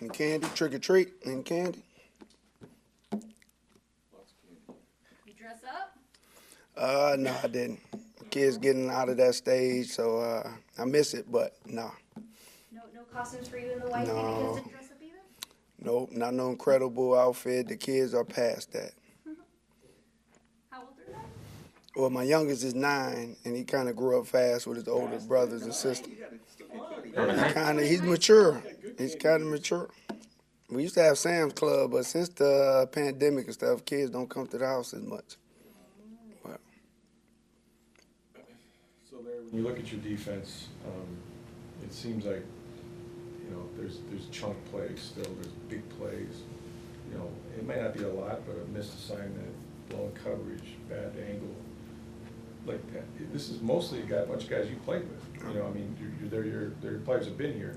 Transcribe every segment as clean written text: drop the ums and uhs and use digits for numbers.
And candy, trick or treat, and candy. You dress up? No, I didn't. Kids getting out of that stage, so I miss it, but no. No costumes for you and the wife? No. Maybe you guys didn't dress up either? Nope, not no incredible outfit. The kids are past that. How old are they? Well, my youngest is 9, and he kind of grew up fast with his older brothers and sisters. He's mature. He's kind of mature. We used to have Sam's Club, but since the pandemic and stuff, kids don't come to the house as much. But, So Larry, when you look at your defense, it seems like, there's chunk plays still, there's big plays. It may not be a lot, but a missed assignment, blown coverage, bad angle. Like, this is mostly a bunch of guys you played with. Your players have been here.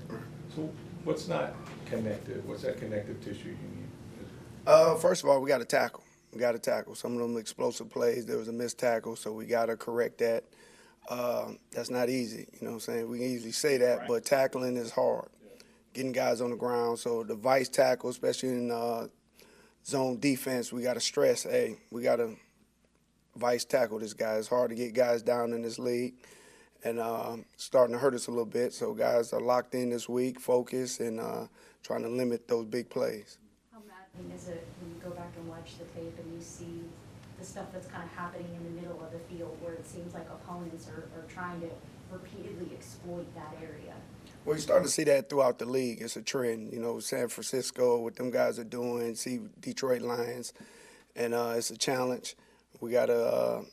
So what's not connected? What's that connective tissue you need? First of all, we got to tackle. We got to tackle. Some of them explosive plays, there was a missed tackle, so we got to correct that. That's not easy, you know what I'm saying? We can easily say that, but tackling is hard. Getting guys on the ground. So the vice tackle, especially in zone defense, we got to stress, hey, we got to vice tackle this guy. It's hard to get guys down in this league, and starting to hurt us a little bit. So guys are locked in this week, focused, and trying to limit those big plays. How maddening is it when you go back and watch the tape and you see the stuff that's kind of happening in the middle of the field where it seems like opponents are trying to repeatedly exploit that area? Well, you're starting to see that throughout the league. It's a trend. San Francisco, what them guys are doing, see Detroit Lions, and it's a challenge. We got to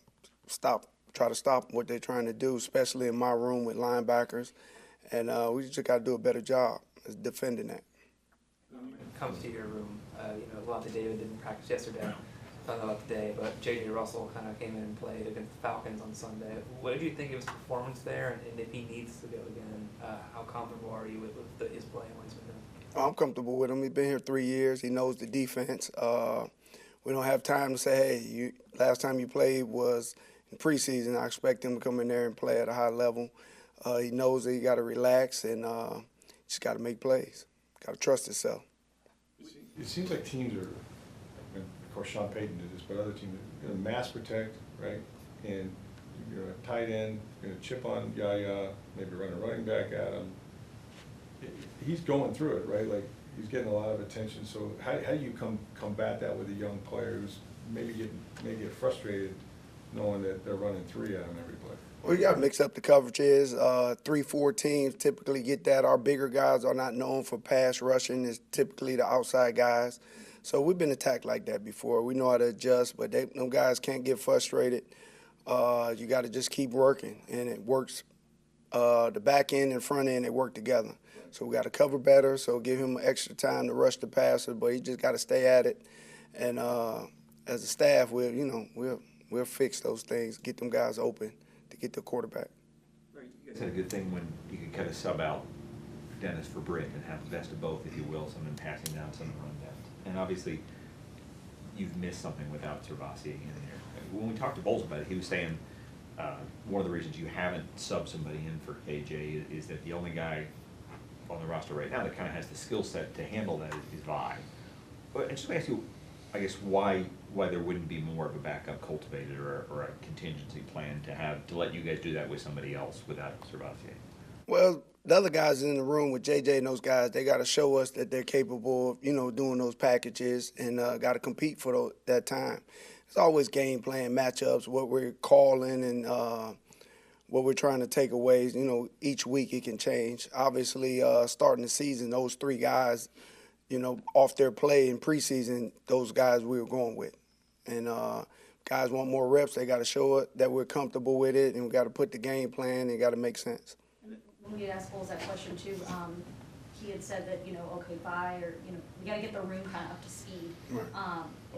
try to stop what they're trying to do, especially in my room with linebackers, and we just got to do a better job at defending that. When it comes to your room, Lante David didn't practice yesterday. Found out today, but J.J. Russell kind of came in and played against the Falcons on Sunday. What did you think of his performance there, and if he needs to go again, how comfortable are you with his play and what he's been doing? I'm comfortable with him. He's been here 3 years. He knows the defense. We don't have time to say, hey, last time you played was in preseason. I expect him to come in there and play at a high level. He knows that he got to relax and just got to make plays. Got to trust himself. It seems like teams are, and of course Sean Payton did this, but other teams are going to mass protect, right? And you're going to tight end, going to chip on Yaya, maybe run a running back at him. He's going through it, right? Like, he's getting a lot of attention. So how do you combat that with a young player who's maybe get frustrated knowing that they're running 3 at him every play? Well, you got to mix up the coverages. 3-4 teams typically get that. Our bigger guys are not known for pass rushing. It's typically the outside guys. So we've been attacked like that before. We know how to adjust, but them guys can't get frustrated. You got to just keep working, and it works. The back end and front end, they work together. So we got to cover better, so give him extra time to rush the passer, but he just got to stay at it. And as a staff, we'll fix those things, get them guys open to get the quarterback. You guys had a good thing when you could kind of sub out Dennis for Britt and have the best of both, if you will, some in passing down, some in run down. And obviously, you've missed something without Servasi in there. When we talked to Bowles about it, he was saying one of the reasons you haven't subbed somebody in for KJ is that the only guy on the roster right now that kind of has the skill set to handle that is Vi. But I just want to ask you, I guess, why there wouldn't be more of a backup cultivated or a contingency plan to let you guys do that with somebody else without Servasi? Well, the other guys in the room with JJ and those guys, they got to show us that they're capable of, doing those packages and got to compete for that time. It's always game plan, matchups, what we're calling and what we're trying to take away. Each week it can change. Obviously, starting the season, those 3 guys, off their play in preseason, those guys we were going with. And guys want more reps. They got to show it that we're comfortable with it, and we got to put the game plan, and it got to make sense. When we asked Bowles that question too, he had said that, okay, we got to get the room kind of up to speed. Right.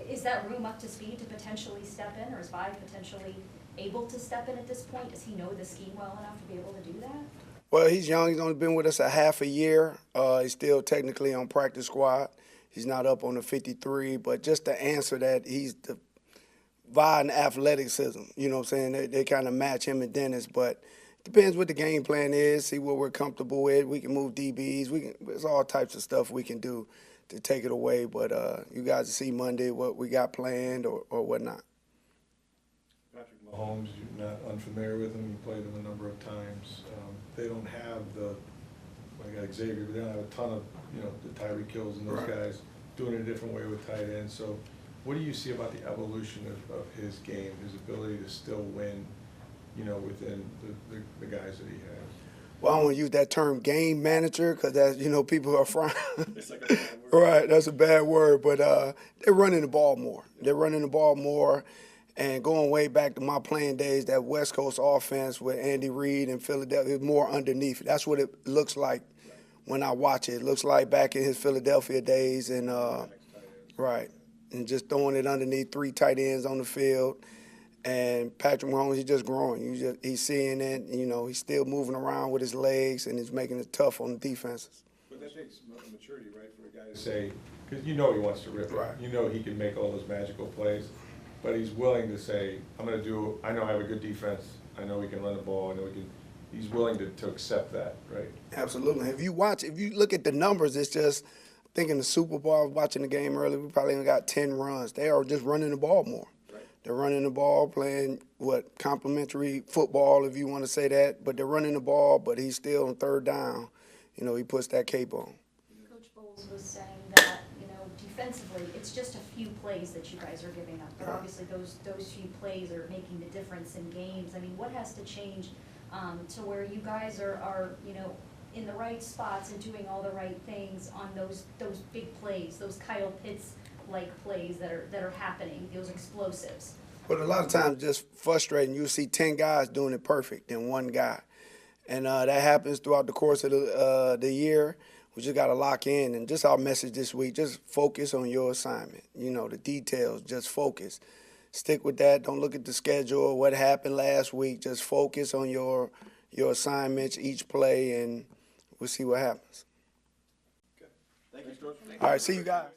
Is that room up to speed to potentially step in, or is Vi potentially able to step in at this point? Does he know the scheme well enough to be able to do that? Well, he's young. He's only been with us a half a year. He's still technically on practice squad. He's not up on the 53, but just to answer that, he's the Vi and athleticism. You know what I'm saying? They kind of match him and Dennis, but Depends what the game plan is, see what we're comfortable with. We can move DBs. There's all types of stuff we can do to take it away. But you guys will see Monday what we got planned or whatnot. Patrick Mahomes, you're not unfamiliar with him. You played him a number of times. They don't have I got Xavier, but they don't have a ton of, the Tyreek Hills and those guys doing it a different way with tight ends. So what do you see about the evolution of his game, his ability to still win, within the guys that he has? Well, I don't want to use that term game manager because that's, people are frying. It's like a bad word. Right, that's a bad word. But they're running the ball more. They're running the ball more. And going way back to my playing days, that West Coast offense with Andy Reid and Philadelphia is more underneath. That's what it looks like when I watch it. It looks like back in his Philadelphia days, and right, and just throwing it underneath 3 tight ends on the field. And Patrick Mahomes, he's just growing. He's seeing it. He's still moving around with his legs, and he's making it tough on the defenses. But that takes maturity, right, for a guy to say, because he wants to rip it. Right. He can make all those magical plays. But he's willing to say, I know I have a good defense. I know we can run the ball. He's willing to accept that, right? Absolutely. If you look at the numbers, it's just, I think in the Super Bowl, I was watching the game earlier, we probably only got 10 runs. They are just running the ball more. Right. They're running the ball, playing complementary football, if you want to say that. But they're running the ball, but he's still on 3rd down. He puts that cape on. Coach Bowles was saying that, defensively, it's just a few plays that you guys are giving up. But obviously those few plays are making the difference in games. I mean, what has to change to where you guys are in the right spots and doing all the right things on those big plays, those Kyle Pitts-like plays that are happening, those explosives? But a lot of times just frustrating. You see 10 guys doing it perfect and 1 guy. And that happens throughout the course of the year. We just got to lock in. And just our message this week, just focus on your assignment. The details, just focus. Stick with that. Don't look at the schedule or what happened last week. Just focus on your assignments, each play, and we'll see what happens. Okay. Thank you, Coach. All right, see you guys.